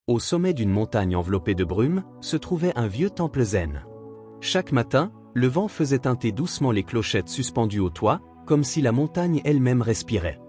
Au sommet d'une montagne enveloppée de brume, se trouvait un vieux temple zen. Chaque matin, le vent faisait tinter doucement les clochettes suspendues au toit, comme si la montagne elle-même respirait.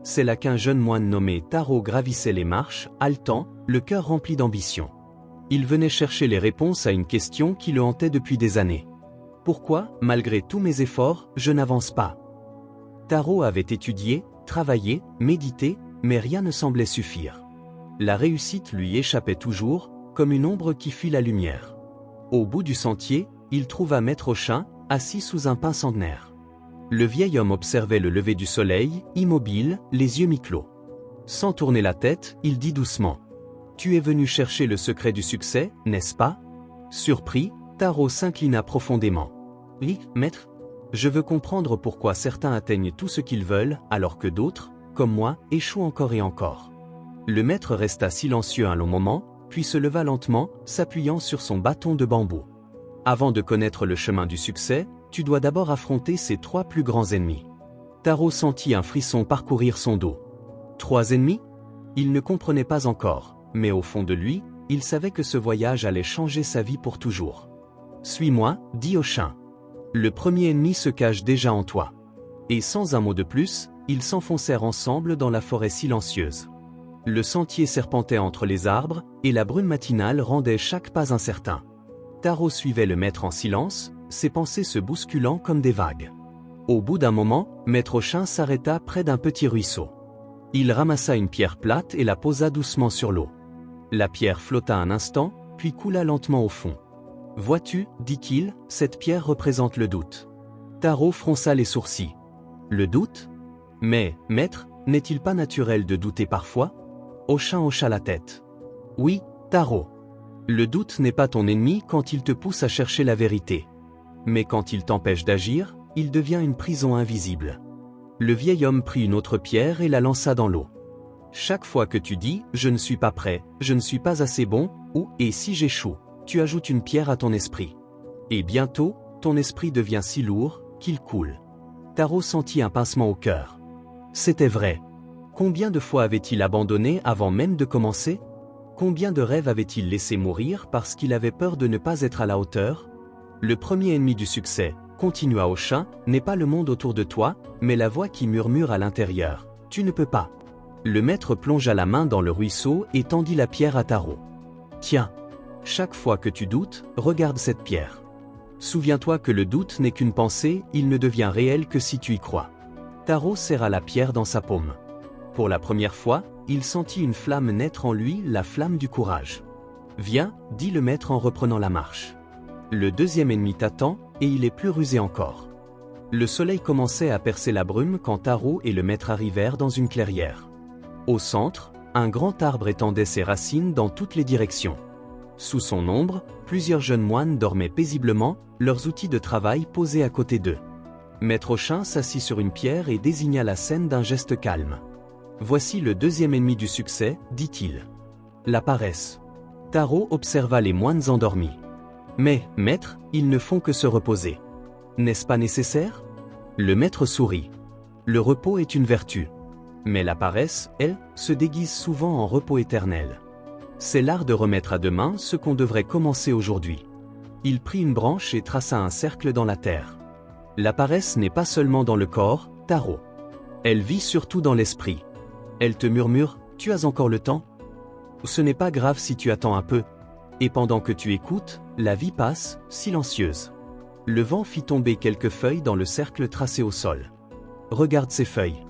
C'est là qu'un jeune moine nommé Taro gravissait les marches, haletant, le cœur rempli d'ambition. Il venait chercher les réponses à une question qui le hantait depuis des années. Pourquoi, malgré tous mes efforts, je n'avance pas? Taro avait étudié, travaillé, médité, mais rien ne semblait suffire. La réussite lui échappait toujours, comme une ombre qui fuit la lumière. Au bout du sentier, il trouva Maître Oshin, assis sous un pin centenaire. Le vieil homme observait le lever du soleil, immobile, les yeux mi-clos. Sans tourner la tête, il dit doucement. « Tu es venu chercher le secret du succès, n'est-ce pas ?» Surpris, Taro s'inclina profondément. « Oui, maître. Je veux comprendre pourquoi certains atteignent tout ce qu'ils veulent, alors que d'autres, comme moi, échouent encore et encore. » Le maître resta silencieux un long moment, puis se leva lentement, s'appuyant sur son bâton de bambou. « Avant de connaître le chemin du succès, tu dois d'abord affronter ses 3 plus grands ennemis. » Taro sentit un frisson parcourir son dos. 3 ennemis? Il ne comprenait pas encore, mais au fond de lui, il savait que ce voyage allait changer sa vie pour toujours. « Suis-moi, dit Oshin. Le premier ennemi se cache déjà en toi. » Et sans un mot de plus, ils s'enfoncèrent ensemble dans la forêt silencieuse. Le sentier serpentait entre les arbres, et la brume matinale rendait chaque pas incertain. Taro suivait le maître en silence, ses pensées se bousculant comme des vagues. Au bout d'un moment, Maître Oshin s'arrêta près d'un petit ruisseau. Il ramassa une pierre plate et la posa doucement sur l'eau. La pierre flotta un instant, puis coula lentement au fond. « Vois-tu, dit-il, cette pierre représente le doute. » Taro fronça les sourcils. « Le doute? Mais, maître, n'est-il pas naturel de douter parfois ?» Oshin hocha la tête. « Oui, Taro. Le doute n'est pas ton ennemi quand il te pousse à chercher la vérité. Mais quand il t'empêche d'agir, il devient une prison invisible. » Le vieil homme prit une autre pierre et la lança dans l'eau. « Chaque fois que tu dis « je ne suis pas prêt, je ne suis pas assez bon » ou « et si j'échoue », tu ajoutes une pierre à ton esprit. Et bientôt, ton esprit devient si lourd qu'il coule. Taro sentit un pincement au cœur. C'était vrai. Combien de fois avait-il abandonné avant même de commencer? Combien de rêves avait-il laissé mourir parce qu'il avait peur de ne pas être à la hauteur? Le premier ennemi du succès, continua Oshin, n'est pas le monde autour de toi, mais la voix qui murmure à l'intérieur. Tu ne peux pas. Le maître plongea la main dans le ruisseau et tendit la pierre à Taro. Tiens, chaque fois que tu doutes, regarde cette pierre. Souviens-toi que le doute n'est qu'une pensée, il ne devient réel que si tu y crois. Taro serra la pierre dans sa paume. Pour la première fois, il sentit une flamme naître en lui, la flamme du courage. Viens, dit le maître en reprenant la marche. Le deuxième ennemi t'attend, et il est plus rusé encore. Le soleil commençait à percer la brume quand Taro et le maître arrivèrent dans une clairière. Au centre, un grand arbre étendait ses racines dans toutes les directions. Sous son ombre, plusieurs jeunes moines dormaient paisiblement, leurs outils de travail posés à côté d'eux. Maître Oshin s'assit sur une pierre et désigna la scène d'un geste calme. « Voici le deuxième ennemi du succès, dit-il. La paresse. » Taro observa les moines endormis. « Mais, maître, ils ne font que se reposer. N'est-ce pas nécessaire ?» Le maître sourit. « Le repos est une vertu. Mais la paresse, elle, se déguise souvent en repos éternel. C'est l'art de remettre à demain ce qu'on devrait commencer aujourd'hui. » Il prit une branche et traça un cercle dans la terre. « La paresse n'est pas seulement dans le corps, Taro. Elle vit surtout dans l'esprit. Elle te murmure, tu as encore le temps? Ce n'est pas grave si tu attends un peu. Et pendant que tu écoutes, la vie passe, silencieuse. » Le vent fit tomber quelques feuilles dans le cercle tracé au sol. « Regarde ces feuilles.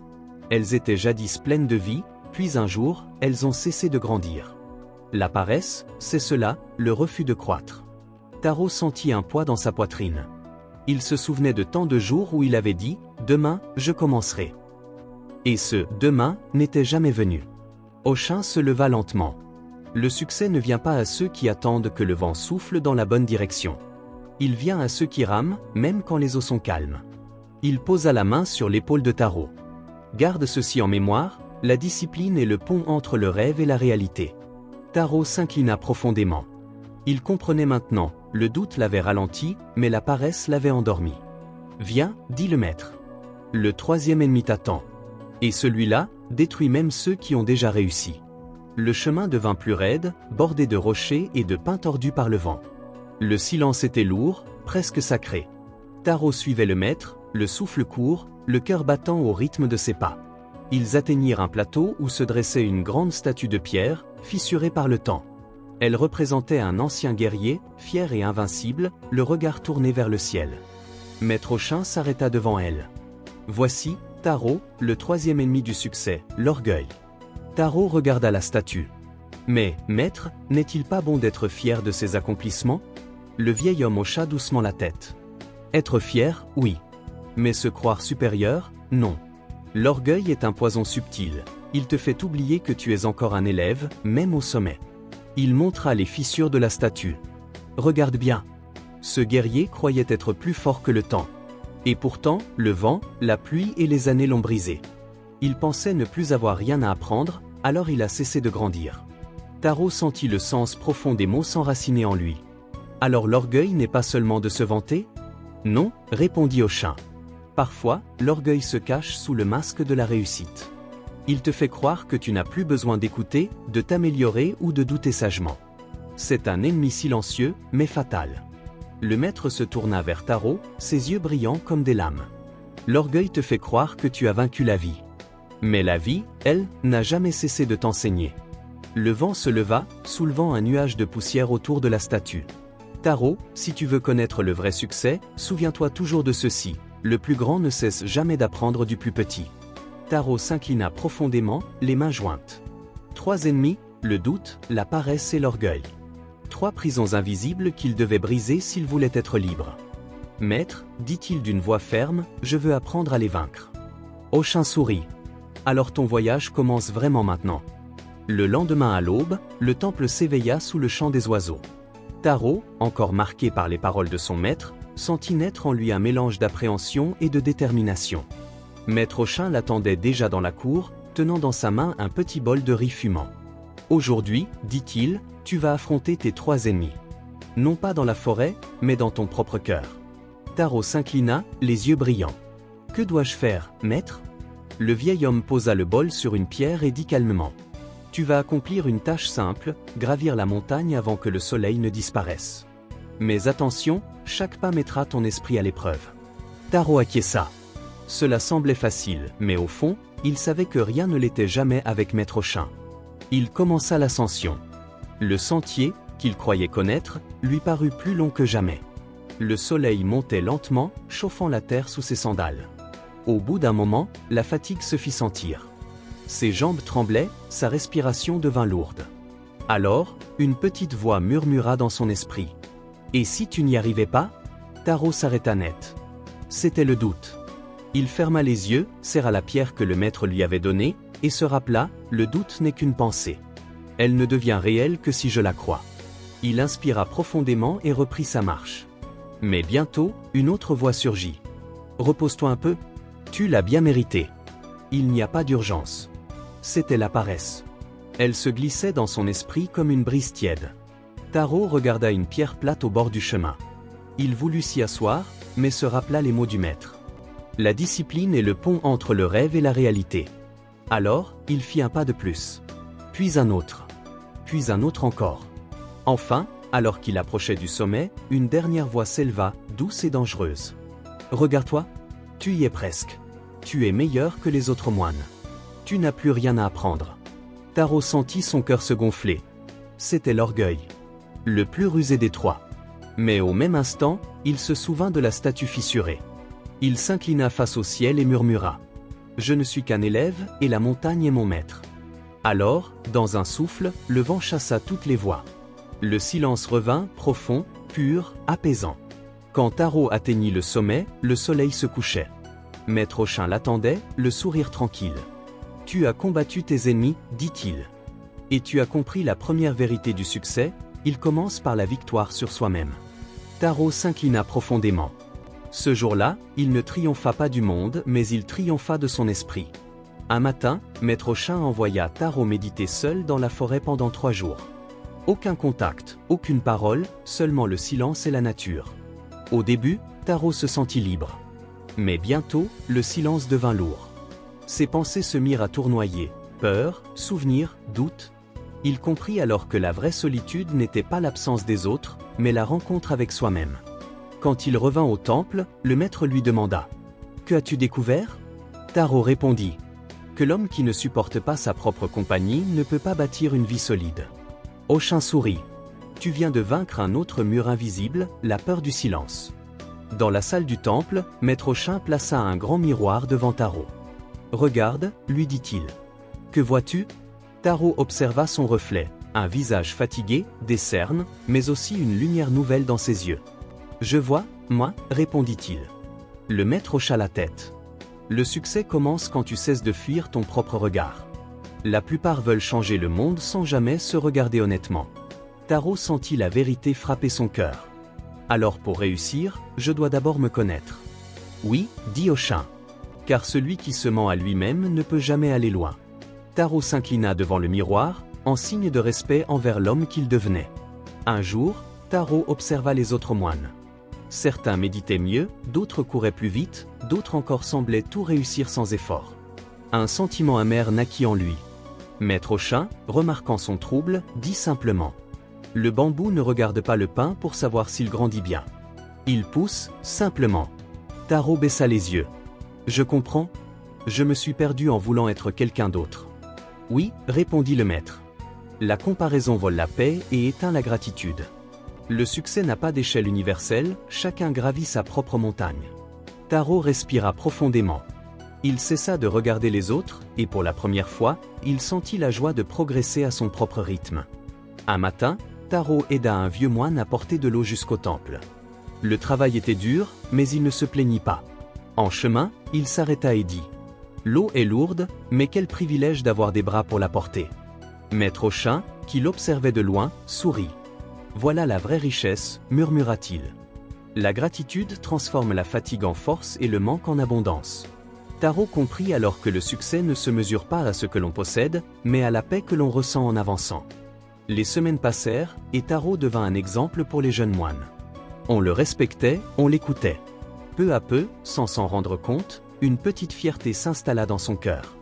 Elles étaient jadis pleines de vie, puis un jour, elles ont cessé de grandir. La paresse, c'est cela, le refus de croître. » Taro sentit un poids dans sa poitrine. Il se souvenait de tant de jours où il avait dit « Demain, je commencerai ». Et ce « demain » n'était jamais venu. Oshin se leva lentement. Le succès ne vient pas à ceux qui attendent que le vent souffle dans la bonne direction. Il vient à ceux qui rament, même quand les eaux sont calmes. Il posa la main sur l'épaule de Taro. Garde ceci en mémoire, la discipline est le pont entre le rêve et la réalité. Taro s'inclina profondément. Il comprenait maintenant, le doute l'avait ralenti, mais la paresse l'avait endormi. Viens, dit le maître. Le troisième ennemi t'attend. Et celui-là, détruit même ceux qui ont déjà réussi. Le chemin devint plus raide, bordé de rochers et de pins tordus par le vent. Le silence était lourd, presque sacré. Taro suivait le maître, le souffle court, le cœur battant au rythme de ses pas. Ils atteignirent un plateau où se dressait une grande statue de pierre, fissurée par le temps. Elle représentait un ancien guerrier, fier et invincible, le regard tourné vers le ciel. Maître Auchin s'arrêta devant elle. Voici, Taro, le troisième ennemi du succès, l'orgueil. Taro regarda la statue. Mais, maître, n'est-il pas bon d'être fier de ses accomplissements? Le vieil homme hocha doucement la tête. Être fier, oui. Mais se croire supérieur, non. L'orgueil est un poison subtil. Il te fait oublier que tu es encore un élève, même au sommet. Il montra les fissures de la statue. Regarde bien. Ce guerrier croyait être plus fort que le temps. Et pourtant, le vent, la pluie et les années l'ont brisé. Il pensait ne plus avoir rien à apprendre, alors il a cessé de grandir. Taro sentit le sens profond des mots s'enraciner en lui. Alors l'orgueil n'est pas seulement de se vanter? Non, répondit Auchin. Parfois, l'orgueil se cache sous le masque de la réussite. Il te fait croire que tu n'as plus besoin d'écouter, de t'améliorer ou de douter sagement. C'est un ennemi silencieux, mais fatal. Le maître se tourna vers Taro, ses yeux brillants comme des lames. L'orgueil te fait croire que tu as vaincu la vie. Mais la vie, elle, n'a jamais cessé de t'enseigner. Le vent se leva, soulevant un nuage de poussière autour de la statue. Taro, si tu veux connaître le vrai succès, souviens-toi toujours de ceci. Le plus grand ne cesse jamais d'apprendre du plus petit. Taro s'inclina profondément, les mains jointes. 3 ennemis, le doute, la paresse et l'orgueil. 3 prisons invisibles qu'il devait briser s'il voulait être libre. Maître, dit-il d'une voix ferme, je veux apprendre à les vaincre. Auchin sourit. Alors ton voyage commence vraiment maintenant. Le lendemain à l'aube, le temple s'éveilla sous le chant des oiseaux. Taro, encore marqué par les paroles de son maître, sentit naître en lui un mélange d'appréhension et de détermination. Maître Auchin l'attendait déjà dans la cour, tenant dans sa main un petit bol de riz fumant. Aujourd'hui, dit-il, tu vas affronter tes 3 ennemis. Non pas dans la forêt, mais dans ton propre cœur. Taro s'inclina, les yeux brillants. Que dois-je faire, maître? Le vieil homme posa le bol sur une pierre et dit calmement. Tu vas accomplir une tâche simple, gravir la montagne avant que le soleil ne disparaisse. Mais attention, chaque pas mettra ton esprit à l'épreuve. Taro acquiesça. Cela semblait facile, mais au fond, il savait que rien ne l'était jamais avec Maître Auchin. Il commença l'ascension. Le sentier, qu'il croyait connaître, lui parut plus long que jamais. Le soleil montait lentement, chauffant la terre sous ses sandales. Au bout d'un moment, la fatigue se fit sentir. Ses jambes tremblaient, sa respiration devint lourde. Alors, une petite voix murmura dans son esprit. Et si tu n'y arrivais pas? Taro s'arrêta net. C'était le doute. Il ferma les yeux, serra la pierre que le maître lui avait donnée, et se rappela, le doute n'est qu'une pensée. Elle ne devient réelle que si je la crois. Il inspira profondément et reprit sa marche. Mais bientôt, une autre voix surgit. Repose-toi un peu. Tu l'as bien mérité. Il n'y a pas d'urgence. C'était la paresse. Elle se glissait dans son esprit comme une brise tiède. Taro regarda une pierre plate au bord du chemin. Il voulut s'y asseoir, mais se rappela les mots du maître. La discipline est le pont entre le rêve et la réalité. Alors, il fit un pas de plus. Puis un autre. Puis un autre encore. Enfin, alors qu'il approchait du sommet, une dernière voix s'éleva, douce et dangereuse. Regarde-toi. Tu y es presque. Tu es meilleur que les autres moines. Tu n'as plus rien à apprendre. Taro sentit son cœur se gonfler. C'était l'orgueil. Le plus rusé des 3. Mais au même instant, il se souvint de la statue fissurée. Il s'inclina face au ciel et murmura. Je ne suis qu'un élève, et la montagne est mon maître. Alors, dans un souffle, le vent chassa toutes les voix. Le silence revint, profond, pur, apaisant. Quand Taro atteignit le sommet, le soleil se couchait. Maître Auchin l'attendait, le sourire tranquille. Tu as combattu tes ennemis, dit-il. Et tu as compris la première vérité du succès, il commence par la victoire sur soi-même. Taro s'inclina profondément. Ce jour-là, il ne triompha pas du monde, mais il triompha de son esprit. Un matin, Maître Auchin envoya Taro méditer seul dans la forêt pendant 3 jours. Aucun contact, aucune parole, seulement le silence et la nature. Au début, Taro se sentit libre. Mais bientôt, le silence devint lourd. Ses pensées se mirent à tournoyer, peur, souvenirs, doutes. Il comprit alors que la vraie solitude n'était pas l'absence des autres, mais la rencontre avec soi-même. Quand il revint au temple, le maître lui demanda « Que as-tu découvert ?» Taro répondit « Que l'homme qui ne supporte pas sa propre compagnie ne peut pas bâtir une vie solide. » Oshin sourit. « Tu viens de vaincre un autre mur invisible, la peur du silence. » Dans la salle du temple, Maître Oshin plaça un grand miroir devant Taro. « Regarde, lui dit-il. Que vois-tu » Taro observa son reflet, un visage fatigué, des cernes, mais aussi une lumière nouvelle dans ses yeux. « Je vois, moi, répondit-il. Le maître hocha la tête. Le succès commence quand tu cesses de fuir ton propre regard. La plupart veulent changer le monde sans jamais se regarder honnêtement. Taro sentit la vérité frapper son cœur. Alors pour réussir, je dois d'abord me connaître. Oui, dit Oshin. Car celui qui se ment à lui-même ne peut jamais aller loin. Taro s'inclina devant le miroir, en signe de respect envers l'homme qu'il devenait. Un jour, Taro observa les autres moines. Certains méditaient mieux, d'autres couraient plus vite, d'autres encore semblaient tout réussir sans effort. Un sentiment amer naquit en lui. Maître Oshin, remarquant son trouble, dit simplement « Le bambou ne regarde pas le pin pour savoir s'il grandit bien. Il pousse, simplement. » Taro baissa les yeux. « Je comprends. Je me suis perdu en voulant être quelqu'un d'autre. » « Oui, répondit le maître. La comparaison vole la paix et éteint la gratitude. Le succès n'a pas d'échelle universelle, chacun gravit sa propre montagne. » Taro respira profondément. Il cessa de regarder les autres, et pour la première fois, il sentit la joie de progresser à son propre rythme. Un matin, Taro aida un vieux moine à porter de l'eau jusqu'au temple. Le travail était dur, mais il ne se plaignit pas. En chemin, il s'arrêta et dit « L'eau est lourde, mais quel privilège d'avoir des bras pour la porter. » Maître Oshin, qui l'observait de loin, sourit. « Voilà la vraie richesse, murmura-t-il. La gratitude transforme la fatigue en force et le manque en abondance. » Taro comprit alors que le succès ne se mesure pas à ce que l'on possède, mais à la paix que l'on ressent en avançant. Les semaines passèrent, et Taro devint un exemple pour les jeunes moines. On le respectait, on l'écoutait. Peu à peu, sans s'en rendre compte, une petite fierté s'installa dans son cœur.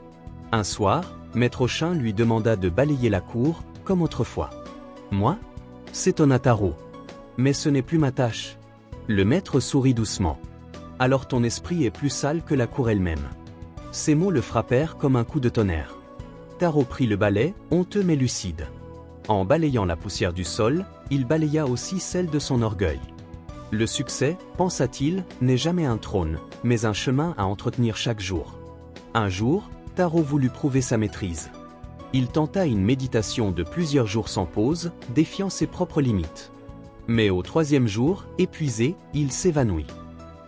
Un soir, Maître Oshin lui demanda de balayer la cour, comme autrefois. « Moi » s'étonna Taro. « Mais ce n'est plus ma tâche. » Le maître sourit doucement. « Alors ton esprit est plus sale que la cour elle-même. » Ces mots le frappèrent comme un coup de tonnerre. Taro prit le balai, honteux mais lucide. En balayant la poussière du sol, il balaya aussi celle de son orgueil. Le succès, pensa-t-il, n'est jamais un trône, mais un chemin à entretenir chaque jour. Un jour, Taro voulut prouver sa maîtrise. Il tenta une méditation de plusieurs jours sans pause, défiant ses propres limites. Mais au troisième jour, épuisé, il s'évanouit.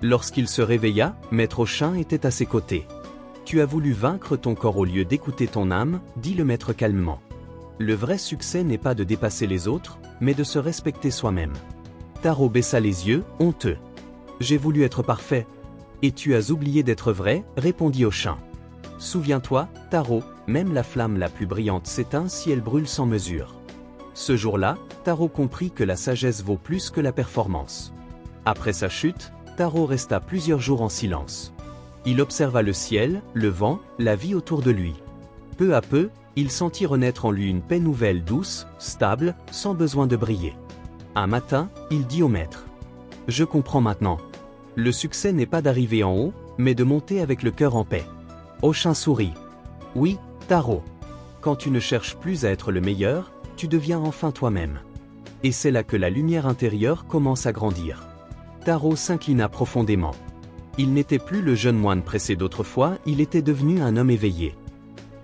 Lorsqu'il se réveilla, Maître Oshin était à ses côtés. « Tu as voulu vaincre ton corps au lieu d'écouter ton âme, » dit le maître calmement. Le vrai succès n'est pas de dépasser les autres, mais de se respecter soi-même. Taro baissa les yeux, honteux. « J'ai voulu être parfait. »« Et tu as oublié d'être vrai, » répondit Oshin. « Souviens-toi, Taro, même la flamme la plus brillante s'éteint si elle brûle sans mesure. » Ce jour-là, Taro comprit que la sagesse vaut plus que la performance. Après sa chute, Taro resta plusieurs jours en silence. Il observa le ciel, le vent, la vie autour de lui. Peu à peu, il sentit renaître en lui une paix nouvelle douce, stable, sans besoin de briller. Un matin, il dit au maître « Je comprends maintenant. Le succès n'est pas d'arriver en haut, mais de monter avec le cœur en paix. » Oshin sourit. « Oui, Taro. Quand tu ne cherches plus à être le meilleur, tu deviens enfin toi-même. Et c'est là que la lumière intérieure commence à grandir. » Taro s'inclina profondément. Il n'était plus le jeune moine pressé d'autrefois, il était devenu un homme éveillé.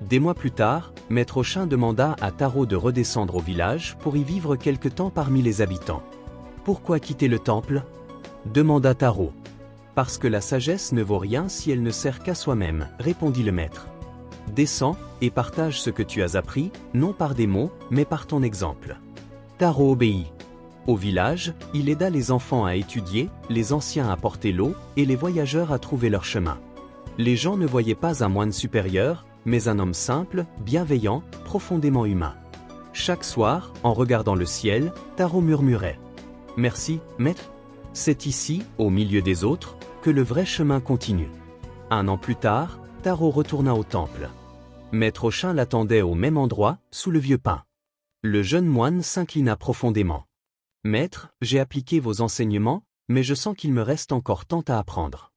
Des mois plus tard, Maître Oshin demanda à Taro de redescendre au village pour y vivre quelque temps parmi les habitants. « Pourquoi quitter le temple » demanda Taro. « Parce que la sagesse ne vaut rien si elle ne sert qu'à soi-même, » répondit le maître. « Descends, et partage ce que tu as appris, non par des mots, mais par ton exemple. » Taro obéit. Au village, il aida les enfants à étudier, les anciens à porter l'eau, et les voyageurs à trouver leur chemin. Les gens ne voyaient pas un moine supérieur, mais un homme simple, bienveillant, profondément humain. Chaque soir, en regardant le ciel, Taro murmurait « Merci, maître. C'est ici, au milieu des autres, que le vrai chemin continue. » Un an plus tard, Taro retourna au temple. Maître Oshin l'attendait au même endroit, sous le vieux pin. Le jeune moine s'inclina profondément. Maître, j'ai appliqué vos enseignements, mais je sens qu'il me reste encore tant à apprendre.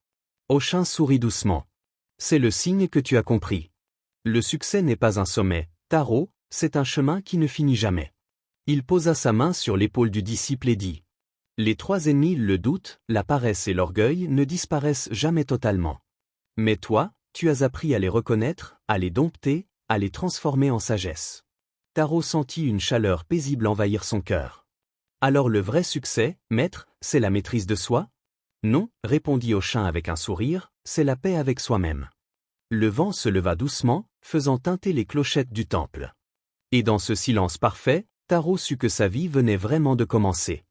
Oshin sourit doucement. C'est le signe que tu as compris. Le succès n'est pas un sommet, Taro, c'est un chemin qui ne finit jamais. Il posa sa main sur l'épaule du disciple et dit. Les trois ennemis, le doute, la paresse et l'orgueil, ne disparaissent jamais totalement. Mais toi, tu as appris à les reconnaître, à les dompter, à les transformer en sagesse. Taro sentit une chaleur paisible envahir son cœur. Alors le vrai succès, maître, c'est la maîtrise de soi? Non, répondit Oshin avec un sourire, c'est la paix avec soi-même. Le vent se leva doucement, faisant tinter les clochettes du temple. Et dans ce silence parfait, Taro sut que sa vie venait vraiment de commencer.